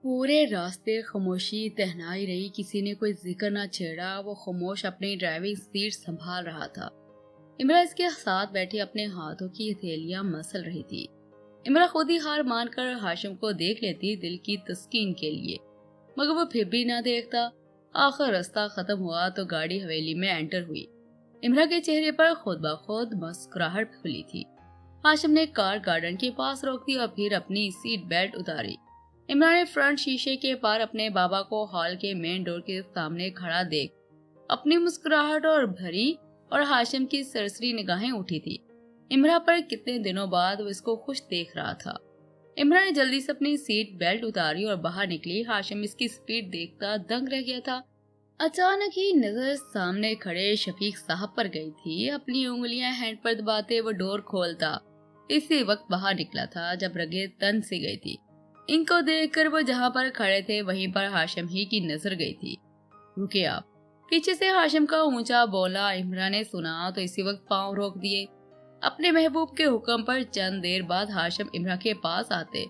पूरे रास्ते खामोशी तहनाई रही। किसी ने कोई जिक्र ना छेड़ा। वो खामोश अपनी ड्राइविंग सीट संभाल रहा था। इमरा इसके साथ बैठी अपने हाथों की हथेलियां मसल रही थी। इमरा खुद ही हार मानकर हाशिम को देख लेती दिल की तस्कीन के लिए, मगर वो फिर भी ना देखता। आखिर रास्ता खत्म हुआ तो गाड़ी हवेली में एंटर हुई। इमरा के चेहरे पर खुद ब खुद मुस्कुराहट खुली थी। हाशिम ने कार गार्डन के पास रोक दी और फिर अपनी सीट बेल्ट उतारी। इमरान ने फ्रंट शीशे के पार अपने बाबा को हॉल के मेन डोर के सामने खड़ा देख अपनी मुस्कुराहट और भरी और हाशिम की सरसरी निगाहें उठी थी। इमरा पर कितने दिनों बाद वो इसको खुश देख रहा था। इमरा ने जल्दी से अपनी सीट बेल्ट उतारी और बाहर निकली। हाशिम इसकी स्पीड देखता दंग रह गया था। अचानक ही नजर सामने खड़े शफीक साहब पर गई थी। अपनी उंगलियां हैंड पर दबाते वो डोर खोलता इसी वक्त बाहर निकला था जब रगे तन सी गई थी। इनको देखकर वो जहां पर खड़े थे वहीं पर हाशिम ही की नजर गई थी। रुके आप। पीछे से हाशिम का ऊंचा बोला इमरा ने सुना तो इसी वक्त पांव रोक दिए। अपने महबूब के हुक्म पर चंद देर बाद हाशिम इमरा के पास आते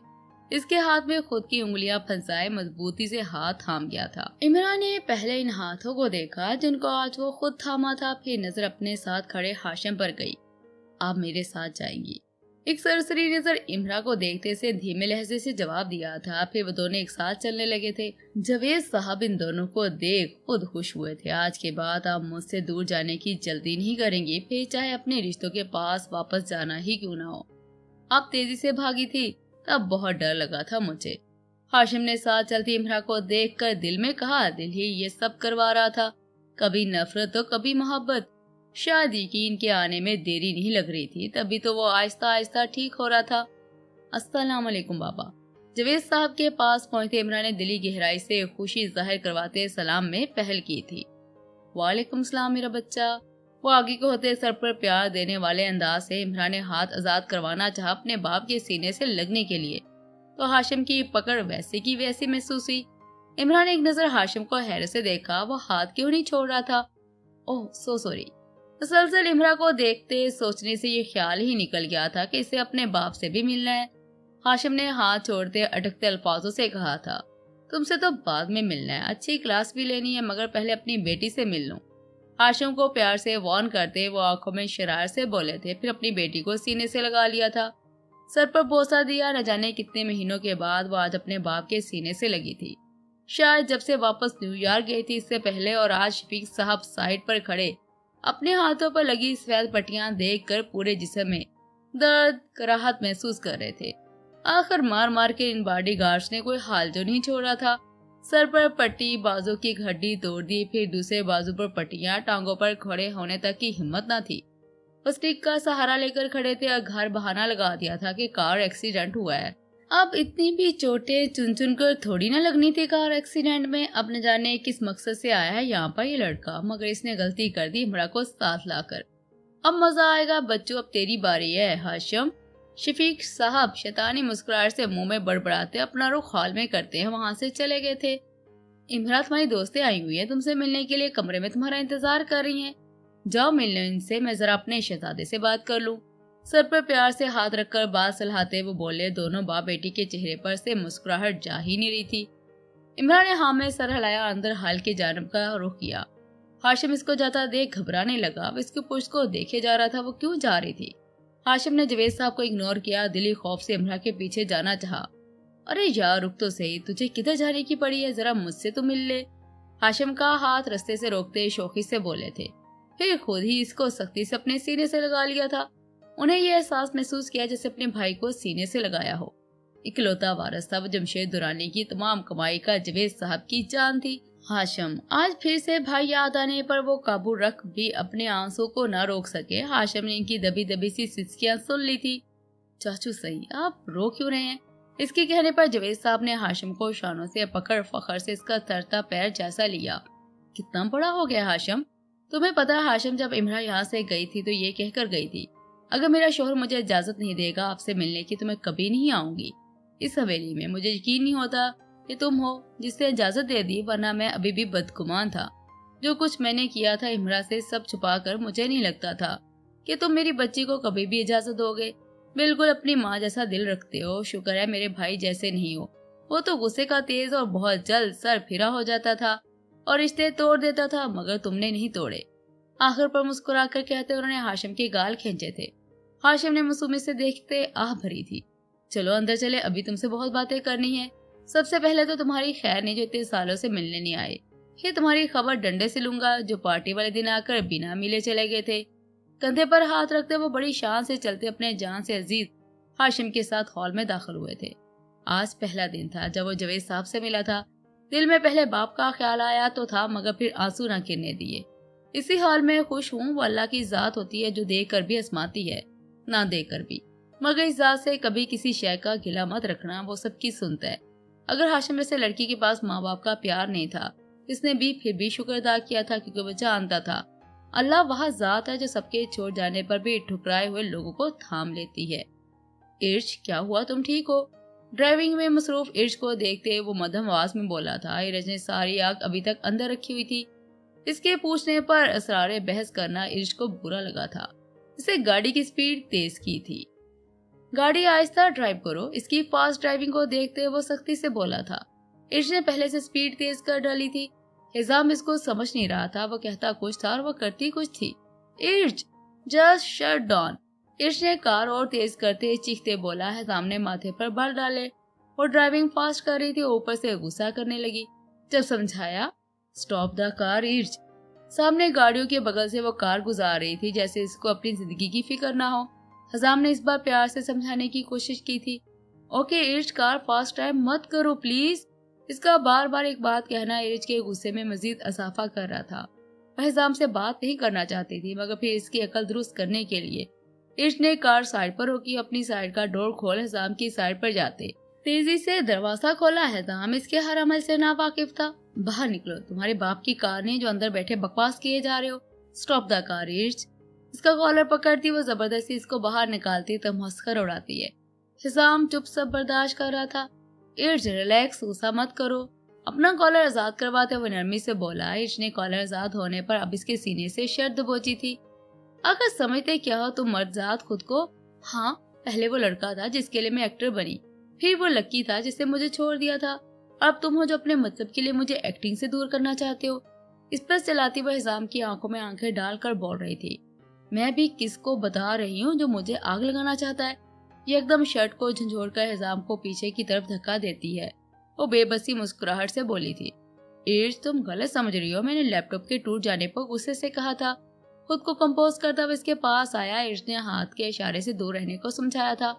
इसके हाथ में खुद की उंगलियां फंसाए मजबूती से हाथ थाम गया था। इमरा ने पहले इन हाथों को देखा जिनको आज वो खुद थामा था, फिर नजर अपने साथ खड़े हाशिम पर गई। आप मेरे साथ जाएंगी। एक सरसरी नजर इमरा को देखते से धीमे लहजे से जवाब दिया था। फिर वो दोनों एक साथ चलने लगे थे। जवेद साहब इन दोनों को देख खुद खुश हुए थे। आज के बाद आप मुझसे दूर जाने की जल्दी नहीं करेंगी, फिर चाहे अपने रिश्तों के पास वापस जाना ही क्यों ना हो। आप तेजी से भागी थी तब बहुत डर लगा था मुझे। हाशिम ने साथ चलती इमरा को देखकर दिल में कहा, दिल ही ये सब करवा रहा था, कभी नफरत तो कभी मोहब्बत। शादी की इनके आने में देरी नहीं लग रही थी, तभी तो वो आहिस्ता आहिस्ता ठीक हो रहा था। अस्सलाम वालेकुम बाबा। जवेद साहब के पास पहुंचते इमरा ने दिली गहराई से खुशी जाहिर करवाते सलाम में पहल की थी। वालेकुम सलाम मेरा बच्चा। वो आगे को होते सर पर प्यार देने वाले अंदाज से इमरा ने हाथ आजाद करवाना चाहा अपने बाप के सीने से लगने के लिए, तो हाशिम की पकड़ वैसे की वैसी महसूस हुई। इमरान ने एक नजर हाशिम को हैरत से देखा। वो हाथ क्यों नहीं छोड़ रहा था। ओह सो सॉरी। तसलसल इमरा को देखते सोचने से ये ख्याल ही निकल गया था कि इसे अपने बाप से भी मिलना है। हाशिम ने हाथ छोड़ते अटकते अल्फाजों से कहा था, तुमसे तो बाद में मिलना है, अच्छी क्लास भी लेनी है, मगर पहले अपनी बेटी से मिल लूं। हाशिम को प्यार से वार्न करते वो आंखों में शरारत से बोले थे, फिर अपनी बेटी को सीने से लगा लिया था। सर पर बोसा दिया। न जाने कितने महीनों के बाद वो आज अपने बाप के सीने से लगी थी। शायद जब से वापस न्यूयॉर्क गई थी इससे पहले। और आज शफीक साहब साइड पर खड़े अपने हाथों पर लगी सफेद पट्टियां देखकर पूरे जिस्म में दर्द राहत महसूस कर रहे थे। आखिर मार मार के इन बॉडीगार्ड्स ने कोई हाल जो नहीं छोड़ा था। सर पर पट्टी, बाजू की हड्डी तोड़ दी, फिर दूसरे बाजू पर पट्टियां, टांगों पर खड़े होने तक की हिम्मत न थी। वो स्टिक का सहारा लेकर खड़े थे और घर बहाना लगा दिया था कि कार एक्सीडेंट हुआ है। अब इतनी भी चोटें चुन चुन कर थोड़ी ना लगनी थी कार एक्सीडेंट में। अब न जाने किस मकसद से आया है यहाँ पर ये लड़का, मगर इसने गलती कर दी इमरा को साथ लाकर। अब मजा आएगा बच्चों, अब तेरी बारी है हाशिम। शफीक साहब शैतानी मुस्कुराहट से मुंह में बड़बड़ाते अपना रुख हॉल में करते हैं वहां से चले गए थे। इमरा तुम्हारी दोस्तें आई हुई है तुमसे मिलने के लिए, कमरे में तुम्हारा इंतजार कर रही हैं। जाओ मिल लो इनसे, मैं जरा अपने शहजादे से बात कर लूं। सर पर प्यार से हाथ रखकर बात सलाहते वो बोले। दोनों बाप बेटी के चेहरे पर से मुस्कुराहट जा ही नहीं रही थी। इमरान ने हाँ में सर हिलाया, अंदर हाल की जानब का रुख किया। हाशिम इसको जाता देख घबराने लगा। अब इसके पुष्ट को देखे जा रहा था, वो क्यों जा रही थी। हाशिम ने जवेद साहब को इग्नोर किया। दिली खौफ से इमरा के पीछे जाना चाहा। अरे यार रुक तो सही, तुझे किधर जाने की पड़ी है, जरा मुझसे तो मिल ले। हाशिम का हाथ रास्ते से रोकते शौकी से बोले थे, फिर खुद ही इसको सख्ती से अपने सीने से लगा लिया था। उन्हें यह एहसास महसूस किया जैसे अपने भाई को सीने से लगाया हो। इकलौता वारस था वो जमशेद दुरानी की तमाम कमाई का, जवेद साहब की जान थी। हाशिम आज फिर से भाई याद आने पर वो काबू रख भी अपने आंसू को न रोक सके। हाशिम ने इनकी दबी दबी सी सिसकियां सुन ली थी। चाचू सही, आप रो क्यों रहे हैं। इसके कहने पर जवेद साहब ने हाशिम को शानों से पकड़ फखर से इसका तरता पैर जैसा लिया। कितना बड़ा हो गया हाशिम। तुम्हें पता है हाशिम जब इमरा यहाँ से गई थी तो ये कहकर गई थी, अगर मेरा शोहर मुझे इजाजत नहीं देगा आपसे मिलने की तो मैं कभी नहीं आऊंगी इस हवेली में। मुझे यकीन नहीं होता कि तुम हो जिससे इजाजत दे दी, वरना मैं अभी भी बदगुमान था। जो कुछ मैंने किया था इमरा से सब छुपा कर मुझे नहीं लगता था कि तुम मेरी बच्ची को कभी भी इजाजत दोगे। बिल्कुल अपनी माँ जैसा दिल रखते हो। शुक्र है मेरे भाई जैसे नहीं हो, वो तो गुस्से का तेज और बहुत जल्द सर फिरा हो जाता था और रिश्ते तोड़ देता था, मगर तुमने नहीं तोड़े। आखिर पर मुस्कुराकर कहते उन्होंने हाशिम के गाल खींचे थे। हाशिम ने मासूमी से देखते आह भरी थी। चलो अंदर चले, अभी तुमसे बहुत बातें करनी है। सबसे पहले तो तुम्हारी खैर नहीं जो इतने सालों से मिलने नहीं आए। ये तुम्हारी खबर डंडे से लूंगा जो पार्टी वाले दिन आकर बिना मिले चले गए थे। कंधे पर हाथ रखते वो बड़ी शान से चलते अपने जान से अजीज हाशिम के साथ हॉल में दाखिल हुए थे। आज पहला दिन था जब वो जवेद साहब से मिला था। दिल में पहले बाप का ख्याल आया तो था, मगर फिर आंसू न गिरने दिए। इसी हाल में खुश हूँ, वो अल्लाह की जात होती है जो देख कर भी आजमाती है, ना देकर भी। मगर इस जात से कभी किसी शय का गिला मत रखना, वो सबकी सुनता है। अगर हाशिम जैसे लड़की के पास माँ बाप का प्यार नहीं था, इसने भी फिर भी शुक्र अदा किया था, क्योंकि वो जानता था अल्लाह वह जात है जो सबके छोड़ जाने पर भी ठुकराए हुए लोगों को थाम लेती है। इर्श, क्या हुआ, तुम ठीक हो? ड्राइविंग में मसरूफ इर्श को देखते वो मध्यम आवाज में बोला था। इर्श ने सारी आग अभी तक अंदर रखी हुई थी। इसके पूछने पर असरारे बहस करना इर्श को बुरा लगा था। इसे गाड़ी की स्पीड तेज की थी। गाड़ी आहिस्ता ड्राइव करो। इसकी फास्ट ड्राइविंग को देखते वो सख्ती से बोला था। इर्श ने पहले से स्पीड तेज कर डाली थी। हिजाम इसको समझ नहीं रहा था, वो कहता कुछ था और वो करती कुछ थी। इर्श, जस्ट शट डाउन। इर्श ने कार और तेज करते चीखते बोला। हिजाम ने माथे पर बल डाले। वो ड्राइविंग फास्ट कर रही थी, ऊपर से गुस्सा करने लगी। जब समझाया स्टॉप द कार इर्श। सामने गाड़ियों के बगल से वो कार गुजार रही थी जैसे इसको अपनी जिंदगी की फिक्र ना हो। हिजाम ने इस बार प्यार से समझाने की कोशिश की थी। ओके इर्श, कार फास्ट ड्राइव मत करो प्लीज। इसका बार बार एक बात कहना इर्श के गुस्से में मजीद असाफा कर रहा था। वह हिजाम से बात नहीं करना चाहती थी, मगर फिर इसकी अकल दुरुस्त करने के लिए इर्श ने कार साइड पर रोकी। अपनी साइड का डोर खोल हिजाम की साइड पर जाते तेजी से दरवाजा खोला। हिजाम इसके हर अमल से नावाकिफ था। बाहर निकलो, तुम्हारे बाप की कार ने जो अंदर बैठे बकवास किए जा रहे हो। स्टॉप द कार इर्श। इसका कॉलर पकड़ती वो जबरदस्ती इसको बाहर निकालती तो मस्कर उड़ाती है। हिजाम चुप सब बर्दाश्त कर रहा था। इर्श रिलैक्स, गुस्सा मत करो। अपना कॉलर आजाद करवाते हुए नरमी से बोला। इर्श ने कॉलर आजाद होने पर अब इसके सीने से शर्त दबोची थी। अगर समझते क्या हो तुम मर्दजात खुद को? हाँ, पहले वो लड़का था जिसके लिए मैं एक्टर बनी, फिर वो लक्की था जिसने मुझे छोड़ दिया था, अब तुम हो जो अपने मतलब के लिए मुझे एक्टिंग से दूर करना चाहते हो। इस पर चलाती वह हिजाम की आंखों में आंखें डालकर बोल रही थी। मैं भी किसको बता रही हूँ जो मुझे आग लगाना चाहता है। ये एकदम शर्ट को झंझोड़कर हिजाम को पीछे की तरफ धक्का देती है। वो बेबसी मुस्कुराहट से बोली थी। इर्श, तुम गलत समझ रही हो। मैंने लैपटॉप के टूट जाने पर गुस्से से कहा था। खुद को कंपोज करता हुआ इसके पास आया। इर्श ने हाथ के इशारे से दूर रहने को समझाया था।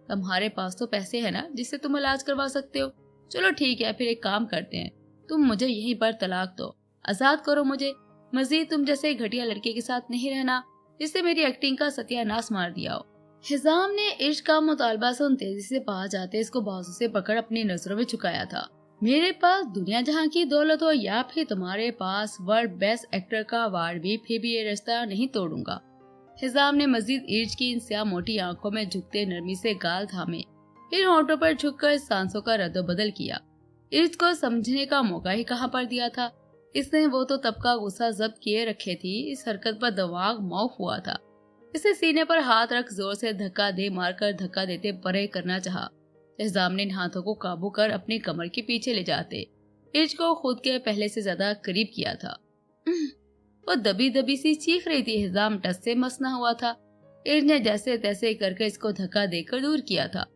तुम्हारे पास तो पैसे है ना जिससे तुम इलाज करवा सकते हो। चलो ठीक है, फिर एक काम करते हैं, तुम मुझे यहीं पर तलाक दो, आजाद करो मुझे। मजीद तुम जैसे घटिया लड़के के साथ नहीं रहना जिससे मेरी एक्टिंग का सत्यानाश मार दिया हो। हिजाम ने इर्श का मुतालबा सुन तेजी से पास जाते इसको बाजू से पकड़ अपनी नजरों में झुकाया था। मेरे पास दुनिया जहां की दौलत हो या फिर तुम्हारे पास वर्ल्ड बेस्ट एक्टर का अवार्ड भी, फिर भी ये रिश्ता नहीं तोड़ूंगा। हिजाम ने मजीद इर्श की इन स्याह मोटी आंखों में झुकते नरमी से गाल थामे, फिर होंठों पर झुककर सांसों का रद्दोबदल किया। इर्श को समझने का मौका ही कहाँ पर दिया था। इसने वो तो तब का गुस्सा जब्त किए रखे थी। इस हरकत पर दिमाग मौफ हुआ था। इसे सीने पर हाथ रख जोर से धक्का दे मारकर धक्का देते परे करना चाहा। हिजाम ने हाथों को काबू कर अपनी कमर के पीछे ले जाते इर्श को खुद के पहले से ज्यादा करीब किया था। वो दबी दबी सी चीख रही थी। हिजाम टस से मसना हुआ था। इर्श ने जैसे तैसे करके इसको धक्का देकर दूर किया था।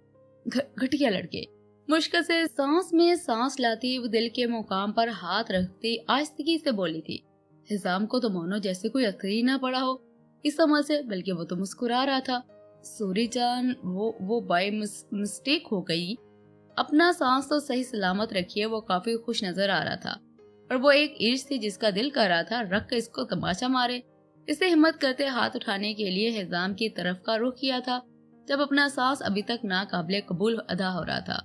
घटिया लड़के। मुश्किल से सांस में सांस लाती वो दिल के मुकाम पर हाथ रखती आहिस्तगी से बोली थी। हिजाम को तो मानो जैसे कोई असर ही ना पड़ा हो इस अमल से, बल्कि वो तो मुस्कुरा रहा था। सॉरी जान, वो बाय मिस्टेक हो गई। अपना सांस तो सही सलामत रखिए। वो काफी खुश नजर आ रहा था और वो एक इर्श थी जिसका दिल कर रहा था रख कर इसको तमाचा मारे। इसे हिम्मत करते हाथ उठाने के लिए हिजाम की तरफ का रुख किया था, जब अपना सांस अभी तक नाकाबिले कबूल अदा हो रहा था।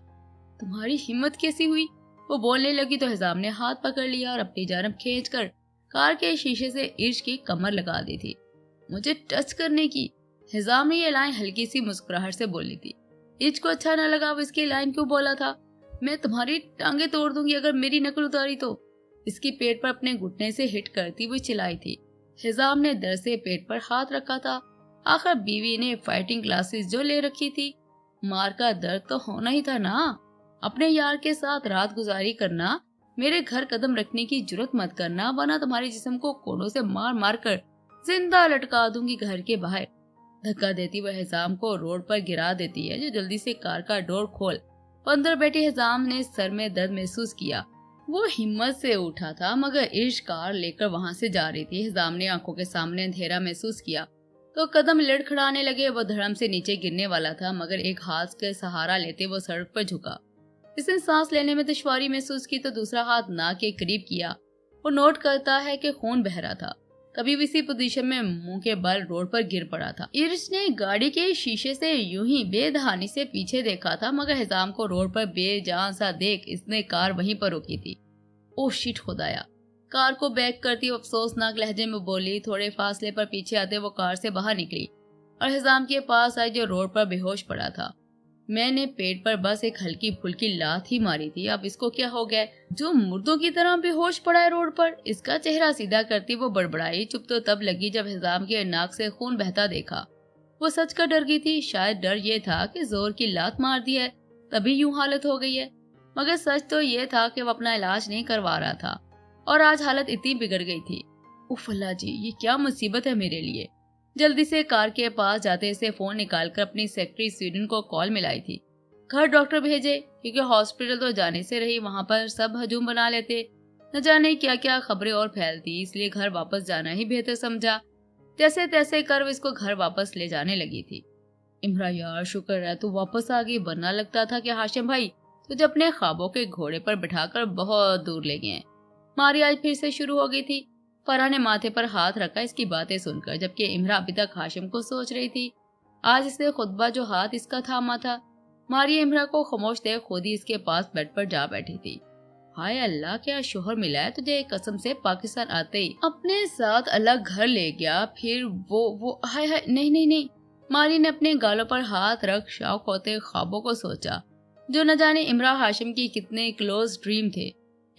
तुम्हारी हिम्मत कैसी हुई? वो बोलने लगी तो हिजाम ने हाथ पकड़ लिया और अपनी जानब खींचकर कार के शीशे से इर्श की कमर लगा दी थी। मुझे टच करने की। हिजाम ने ये लाइन हल्की सी मुस्कुराहट से बोली थी। इर्श को अच्छा न लगा वो इसकी लाइन क्यों बोला था। मैं तुम्हारी टांगे तोड़ दूंगी अगर मेरी नकल उतारी तो। इसकी पेट पर अपने घुटने से हिट करती हुई चिल्लाई थी। हिजाम ने डर से पेट पर हाथ रखा था। आखिर बीवी ने फाइटिंग क्लासेस जो ले रखी थी, मार का दर्द तो होना ही था ना। اپنے یار کے ساتھ رات گزاری کرنا، میرے گھر قدم رکھنے کی جرت مت کرنا، ورنہ تمہارے جسم کو کوڑوں سے مار مار کر زندہ لٹکا دوں گی گھر کے باہر۔ دھکا دیتی وہ حزام کو روڈ پر گرا دیتی ہے، جو جلدی سے کار کا ڈور کھول اندر بیٹھے حزام نے سر میں درد محسوس کیا۔ وہ ہمت سے اٹھا تھا مگر عشق کار لے کر وہاں سے جا رہی تھی۔ حزام نے آنکھوں کے سامنے اندھیرا محسوس کیا تو قدم لڑکھڑانے لگے۔ وہ دھڑم سے نیچے گرنے والا تھا مگر ایک ہاتھ کے سہارا لیتے وہ سڑک پر جھکا۔ اس نے سانس لینے میں دشواری محسوس کی تو دوسرا ہاتھ ناک کے قریب کیا۔ وہ نوٹ کرتا ہے کہ خون بہہ رہا تھا۔ کبھی بھی اسی پوزیشن میں منہ کے بل روڈ پر گر پڑا تھا۔ ارش نے گاڑی کے شیشے سے یوں ہی بے دہانی سے پیچھے دیکھا تھا مگر حزام کو روڈ پر بے جان سا دیکھ اس نے کار وہیں پر روکی تھی۔ اوہ شٹ خدایا! کار کو بیک کرتی وہ افسوسناک لہجے میں بولی۔ تھوڑے فاصلے پر پیچھے آتے وہ کار سے باہر نکلی اور حزام کے پاس آئی جو روڈ پر بے ہوش پڑا تھا۔ میں نے پیٹ پر بس ایک ہلکی پھلکی لات ہی ماری تھی، اب اس کو کیا ہو گیا جو مردوں کی طرح بے ہوش پڑا ہے روڈ پر؟ اس کا چہرہ سیدھا کرتی وہ بڑبڑائی۔ چپ تو تب لگی جب حزام کے ناک سے خون بہتا دیکھا۔ وہ سچ کا ڈر گئی تھی، شاید ڈر یہ تھا کہ زور کی لات مار دی ہے تبھی یوں حالت ہو گئی ہے، مگر سچ تو یہ تھا کہ وہ اپنا علاج نہیں کروا رہا تھا اور آج حالت اتنی بگڑ گئی تھی۔ اف اللہ جی، یہ کیا مصیبت ہے میرے لیے۔ جلدی سے کار کے پاس جاتے اسے فون نکال کر اپنی سیکرٹری سویڈن کو کال ملائی تھی۔ گھر ڈاکٹر بھیجے کیونکہ ہاسپٹل تو جانے سے رہی، وہاں پر سب ہجوم بنا لیتے، نہ جانے کیا کیا خبریں اور پھیلتی، اس لیے گھر واپس جانا ہی بہتر سمجھا۔ جیسے تیسے کر وہ اس کو گھر واپس لے جانے لگی تھی۔ امرا یار شکر ہے تو واپس آ گئی، ورنہ لگتا تھا کہ ہاشم بھائی تجھے اپنے خوابوں کے گھوڑے پر بٹھا کر بہت دور لے گئے ہیں۔ ماری آج پھر سے شروع ہو گئی تھی۔ فرح نے ماتھے پر ہاتھ رکھا اس کی باتیں سن کر، جبکہ امرا ابھی تک ہاشم کو سوچ رہی تھی۔ آج اس نے خطبہ جو ہاتھ اس کا تھاما تھا۔ ماری امرا کو خاموش دیکھ خود ہی اس کے پاس بیڈ پر جا بیٹھی تھی۔ ہائے اللہ، کیا شوہر ملا ہے تجھے، قسم سے پاکستان آتے ہی اپنے ساتھ الگ گھر لے گیا، پھر وہ ہائے ہائے نہیں۔ ماری نے اپنے گالوں پر ہاتھ رکھ شوق ہوتے خوابوں کو سوچا جو نہ جانے امرا ہاشم کی کتنے کلوز ڈریم تھے۔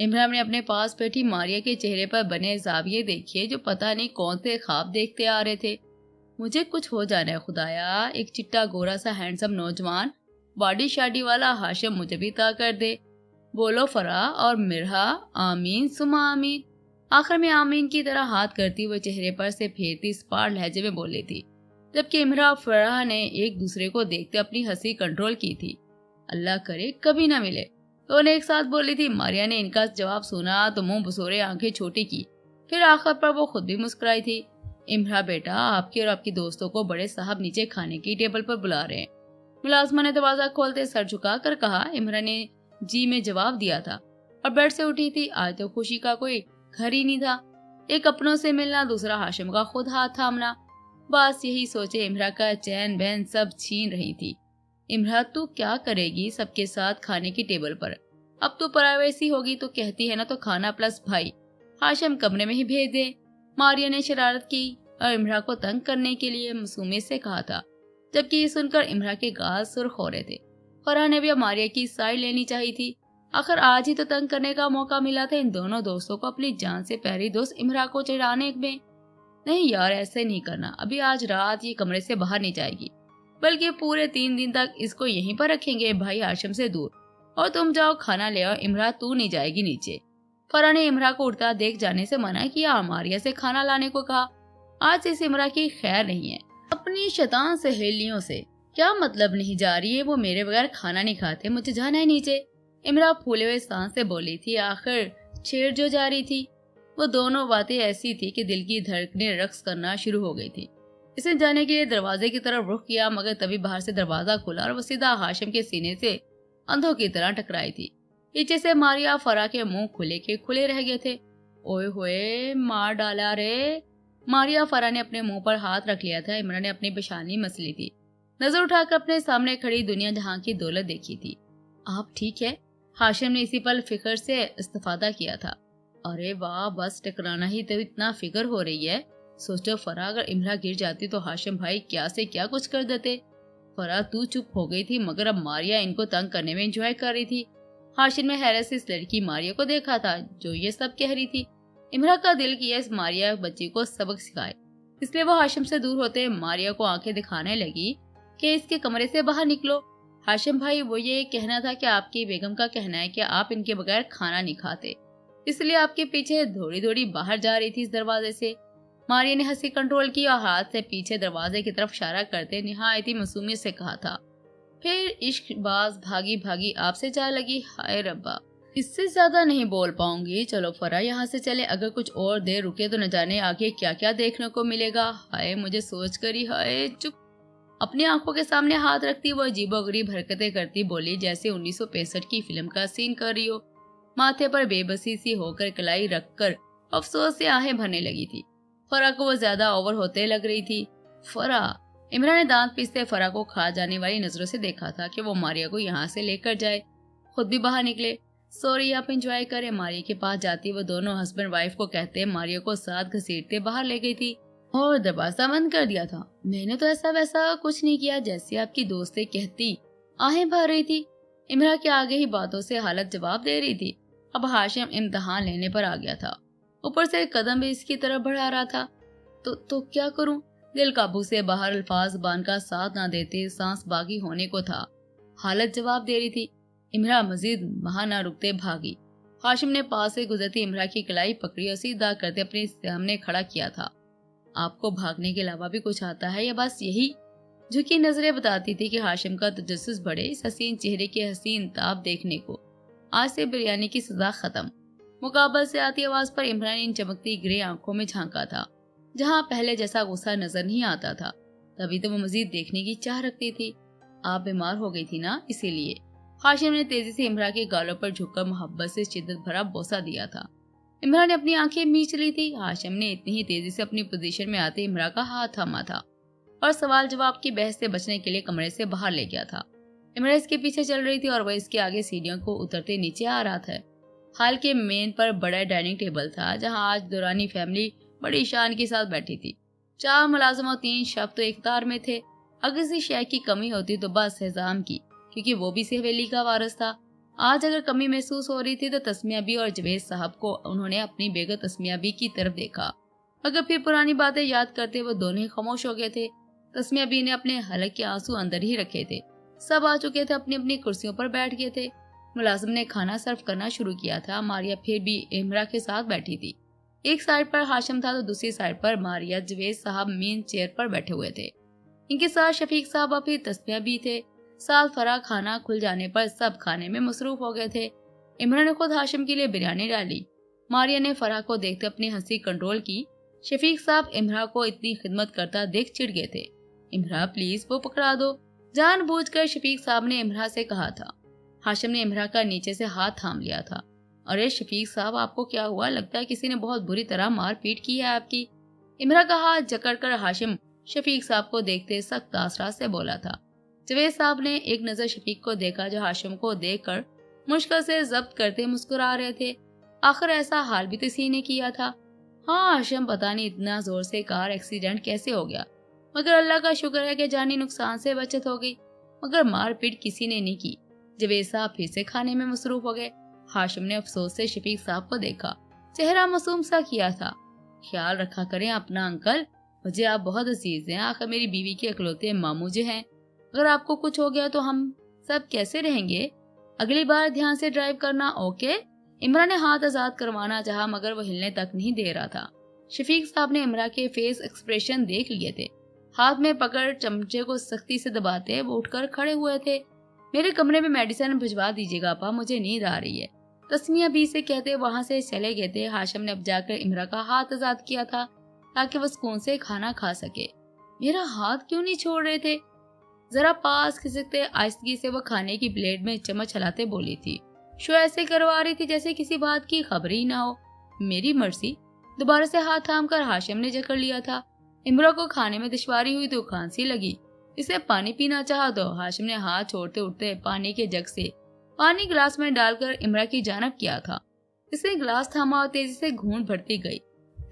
امرا نے اپنے پاس بیٹھی ماریا کے چہرے پر بنے زاویے دیکھیے جو پتہ نہیں کون سے خواب دیکھتے آ رہے تھے۔ مجھے کچھ ہو جانا ہے خدایا، ایک چٹا گورا سا ہینڈسم نوجوان باڈی شاڈی والا ہاشم مجھے بھی عطا کر دے۔ بولو فرح اور مرہا، آمین سما آمین۔ آخر میں آمین کی طرح ہاتھ کرتی وہ چہرے پر سے پھیرتی اسپاٹ لہجے میں بولی تھی، جبکہ امرا اور فرح نے ایک دوسرے کو دیکھتے اپنی ہنسی کنٹرول کی تھی۔ اللہ کرے کبھی نہ ملے، تو انہیں ایک ساتھ بولی تھی۔ ماریا نے ان کا جواب سنا تو منہ بسورے آنکھیں چھوٹی کی، پھر آخر پر وہ خود بھی مسکرائی تھی۔ امرا بیٹا، آپ کے اور آپ کی دوستوں کو بڑے صاحب نیچے کھانے کی ٹیبل پر بلا رہے ہیں۔ ملازمہ نے دروازہ کھولتے سر جھکا کر کہا۔ امرا نے جی میں جواب دیا تھا اور بیڈ سے اٹھی تھی۔ آج تو خوشی کا کوئی گھر ہی نہیں تھا، ایک اپنوں سے ملنا، دوسرا ہاشم کا خود ہاتھ تھامنا، بس یہی سوچے امرا کا چین بین سب چھین رہی تھی۔ امرا تو کیا کرے گی سب کے ساتھ کھانے کی ٹیبل پر؟ اب تو پرائیویسی ہوگی تو کہتی ہے نا، تو کھانا پلس بھائی ہاشم کمرے میں ہی بھیج دے۔ ماریا نے شرارت کی اور امرا کو تنگ کرنے کے لیے معصومیت سے کہا تھا، جبکہ یہ سن کر امرا کے گال سرخ ہو رہے تھے۔ فرح نے بھی اب ماریا کی سائڈ لینی چاہی تھی، آخر آج ہی تو تنگ کرنے کا موقع ملا تھا ان دونوں دوستوں کو اپنی جان سے پیاری دوست امرا کو چڑھانے میں۔ نہیں یار، ایسے نہیں کرنا، ابھی آج رات یہ کمرے سے باہر نہیں جائے گی، بلکہ پورے 3 دن تک اس کو یہیں پر رکھیں گے بھائی ہاشم سے دور، اور تم جاؤ کھانا لے آؤ، امرا تو نہیں جائے گی نیچے۔ فرح نے امرا کو اڑتا دیکھ جانے سے منع کیا، ماریا سے کھانا لانے کو کہا۔ آج سے اس امرا کی خیر نہیں ہے، اپنی شیطان سہیلیوں سے کیا مطلب نہیں جا رہی ہے، وہ میرے بغیر کھانا نہیں کھاتے، مجھے جانا ہے نیچے۔ امرا پھولے ہوئے سانس سے بولی تھی، آخر چھیڑ جو جا رہی تھی۔ وہ دونوں باتیں ایسی تھی کہ دل کی دھڑکنیں رقص کرنا شروع ہو گئی تھی۔ اس نے جانے کے لیے دروازے کی طرف رخ کیا مگر تبھی باہر سے دروازہ کھلا اور وہ سیدھا ہاشم کے سینے سے اندھوں کی طرح ٹکرائی تھی۔ پیچھے سے ماریا فرح کے منہ کھلے کے کھلے رہ گئے تھے۔ اوئے ہوئے، مار ڈالا رے۔ ماریا فرح نے اپنے منہ پر ہاتھ رکھ لیا تھا۔ امرا نے اپنی پیشانی مس لی تھی، نظر اٹھا کر اپنے سامنے کھڑی دنیا جہاں کی دولت دیکھی تھی۔ آپ ٹھیک ہے؟ ہاشم نے اسی پل فکر سے استفادہ کیا تھا۔ ارے واہ، بس ٹکرانا ہی تو اتنا فکر ہو رہی ہے۔ سوچو فرح، اگر امرا گر جاتی تو ہاشم بھائی کیا سے کیا کچھ کر دیتے۔ فرح تو چپ ہو گئی تھی مگر اب ماریا ان کو تنگ کرنے میں انجوائے کر رہی تھی۔ ہاشم نے حیرت سے اس لڑکی ماریا کو دیکھا تھا جو یہ سب کہہ رہی تھی۔ امرا کا دل کیا اس ماریا بچی کو سبق سکھائے، اس لیے وہ ہاشم سے دور ہوتے ماریا کو آنکھیں دکھانے لگی کہ اس کے کمرے سے باہر نکلو۔ हाशिम भाई, वो ये कहना था कि आपकी बेगम का कहना है कि आप इनके बगैर खाना नहीं खाते, इसलिए आपके पीछे दौड़ी दौड़ी बाहर जा रही थी इस दरवाजे से। मारिया ने हंसी कंट्रोल की और हाथ से पीछे दरवाजे की तरफ इशारा करते निहायती मासूमियत से कहा था। फिर इश्कबाज भागी भागी आपसे जा लगी। हाय रब्बा, इससे ज्यादा नहीं बोल पाऊंगी, चलो फरा यहाँ से चले, अगर कुछ और देर रुके तो न जाने आगे क्या क्या देखने को मिलेगा। हाय, मुझे सोच कर ही हाय। चुप। अपनी आंखों के सामने हाथ रखती वो अजीबोगरीब हरकतें करती बोली जैसे 1965 की फिल्म का सीन कर रही हो। माथे पर बेबसी सी होकर कलाई रखकर अफसोस से आहें भरने लगी थी। फरा को वो ज्यादा ओवर होते लग रही थी। फरा, इमरान ने दांत पीसते फरा को खा जाने वाली नजरों से देखा था कि वो मारिया को यहाँ से लेकर जाए। खुद भी बाहर निकले। सॉरी, आप एंजॉय करें। मारिया के पास जाती वो दोनों हस्बैंड वाइफ को कहते मारिया को साथ घसीटते बाहर ले गई थी और दरवाजा बंद कर दिया था। मैंने तो ऐसा वैसा कुछ नहीं किया, जैसे आपकी दोस्तें कहती। आहें भर रही थी। इमरान के आगे ही बातों से हालत जवाब दे रही थी। अब हाशिम इम्तिहान लेने पर आ गया था, ऊपर से कदम भी इसकी तरफ बढ़ा रहा था। तो क्या करूं? दिल काबू से बाहर अल्फाज जुबान का साथ ना देते सांस बागी होने को था। हालत जवाब दे रही थी। इमरा मजीद वहां ना रुकते भागी। हाशिम ने पास से गुजरती इमरा की कलाई पकड़ी और सीधा करते अपने सामने खड़ा किया था। आपको भागने के अलावा भी कुछ आता है या बस यही? झुकी नजरें बताती थी कि हाशिम का तजस्सुस बढ़े इस हसीन चेहरे के हसीन ताब देखने को। आज से बिरयानी की सजा खत्म। मुकाबल से आती आवाज पर इमरान इन चमकती ग्रे आंखों में झांका था, जहां पहले जैसा गुस्सा नजर नहीं आता था। तभी तो वो मजीद देखने की चाह रखती थी। आप बीमार हो गई थी ना, इसीलिए। हाशिम ने तेजी से इमरान के गालों पर झुककर मोहब्बत से शिद्दत भरा बोसा दिया था। इमरान ने अपनी आंखें मींच ली थी। हाशिम ने इतनी ही तेजी से अपनी पोजीशन में आते इमरान का हाथ थामा था और सवाल जवाब की बहस से बचने के लिए कमरे से बाहर ले गया था। इमरान इसके पीछे चल रही थी और वह इसके आगे सीढ़ियों को उतरते नीचे आ रहा था। हाल के मेन पर बड़ा डाइनिंग टेबल था, जहां आज दुरानी फैमिली बड़ी शान के साथ बैठी थी। 4 मुलाजिम और 3 शख्स तो इख्तियार में थे। अगर किसी शय की कमी होती तो बस हिजाम की, क्योंकि वो भी इस हवेली का वारिस था। आज अगर कमी महसूस हो रही थी तो तस्मिया बी और जवेद साहब को उन्होंने अपनी बेगम तस्मिया बी की तरफ देखा। मगर फिर पुरानी बातें याद करते वो दोनों ही खामोश हो गए थे। तस्मिया बी ने अपने हलक के आंसू अंदर ही रखे थे। सब आ चुके थे, अपनी अपनी कुर्सियों पर बैठ गए थे। मुलाजिम ने खाना सर्व करना शुरू किया था। मारिया फिर भी इमरा के साथ बैठी थी। एक साइड पर हाशिम था तो दूसरी साइड पर मारिया जवेद साहब मेन चेयर पर बैठे हुए थे। इनके साथ शफीक साहब और फिर तस्मिया भी थे। साथ फरा खाना खुल जाने पर सब खाने में मसरूफ हो गए थे। इमरान ने खुद हाशिम के लिए बिरयानी डाली। मारिया ने फरा को देखते अपनी हंसी कंट्रोल की। शफीक साहब इमरा को इतनी खिदमत करता देख चिढ़ गए थे। इमरा प्लीज वो पकड़ा दो, जानबूझकर शफीक साहब ने इमरा से कहा था। हाशिम ने इमरा का नीचे से हाथ थाम लिया था। अरे शफीक साहब, आपको क्या हुआ? लगता है किसी ने बहुत बुरी तरह मार पीट की है आपकी। इमरा का हाथ जकड़कर हाशिम शफीक साहब को देखते सख्त आसरा से बोला था। जवेद साहब ने एक नजर शफीक को देखा, जो हाशिम को देखकर मुश्किल से जब्त करते मुस्कुरा रहे थे। आखिर ऐसा हाल भी तो इसी ने किया था। हाँ हाशिम, पता नहीं इतना जोर से कार एक्सीडेंट कैसे हो गया, मगर अल्लाह का शुक्र है कि जानी नुकसान से बचत हो गई, मगर मारपीट किसी ने नहीं की। जवेद साहब फिर से खाने में मसरूफ हो गए। हाशिम ने अफसोस से शफीक साहब को देखा, चेहरा मासूम सा किया था। ख्याल रखा करें अपना अंकल, मुझे आप बहुत अजीज हैं। आखिर मेरी बीवी के इकलौते मामू जी हैं। अगर आपको कुछ हो गया तो हम सब कैसे रहेंगे? अगली बार ध्यान से ड्राइव करना, ओके? इमरान ने हाथ आजाद करवाना चाहा, मगर वो हिलने तक नहीं दे रहा था। शफीक साहब ने इमरान के फेस एक्सप्रेशन देख लिए थे। हाथ में पकड़ चमचे को सख्ती से दबाते वो उठकर खड़े हुए थे। मेरे कमरे में मेडिसिन भिजवा दीजिएगा आपा, मुझे नींद आ रही है। तस्मिया बी से कहते वहां से चले गए थे। हाशिम ने अब जाकर इमरान का हाथ आजाद किया था ताकि वो सुकून से खाना खा सके। मेरा हाथ क्यों नहीं छोड़ रहे थे? जरा पास खिसकते आहिस्तगी से वो खाने की प्लेट में चम्मच हिलाते बोली थी। शो ऐसे करवा रही थी जैसे किसी बात की खबर ही ना हो। मेरी मर्जी। दोबारा से हाथ थाम कर हाशिम ने जकड़ लिया था। इमरा को खाने में दुश्वारी हुई तो खांसी लगी। इसे पानी पीना चाहा तो हाशिम ने हाथ छोड़ते उठते पानी के जग से पानी गिलास में डालकर इमरा की जानब किया था। इसने गिलास थामा और तेजी से घूंट भरती गई।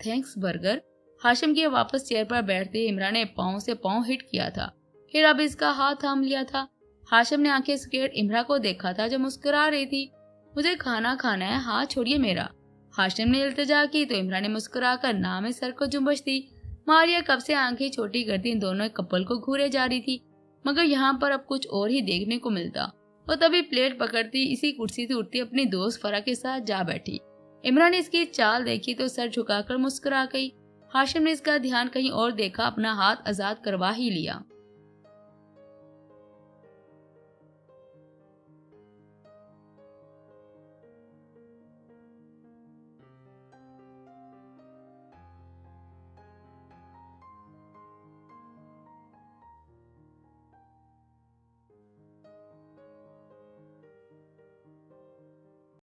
Thanks burger. हाशिम के वापस चेयर पर बैठते इमरा ने पाँव से पाँव हिट किया था, फिर अब इसका हाथ थाम लिया था। हाशिम ने आंखें सकेट इमरा को देखा था जो मुस्कुरा रही थी। मुझे खाना खाना है, हाथ छोड़िए मेरा। हाशिम ने इल्तिजा की तो इमरा ने मुस्कुरा कर ना में सर को जुम्बश दी। मारिया कब से आंखें छोटी करती इन दोनों कपल को घूरे जा रही थी। मगर यहाँ पर अब कुछ और ही देखने को मिलता। और तभी प्लेट पकड़ती इसी कुर्सी से उठती अपनी दोस्त फरा के साथ जा बैठी। इमरान ने इसकी चाल देखी तो सर झुकाकर मुस्कुरा गई। हाशिम ने इसका ध्यान कहीं और देखा, अपना हाथ आजाद करवा ही लिया।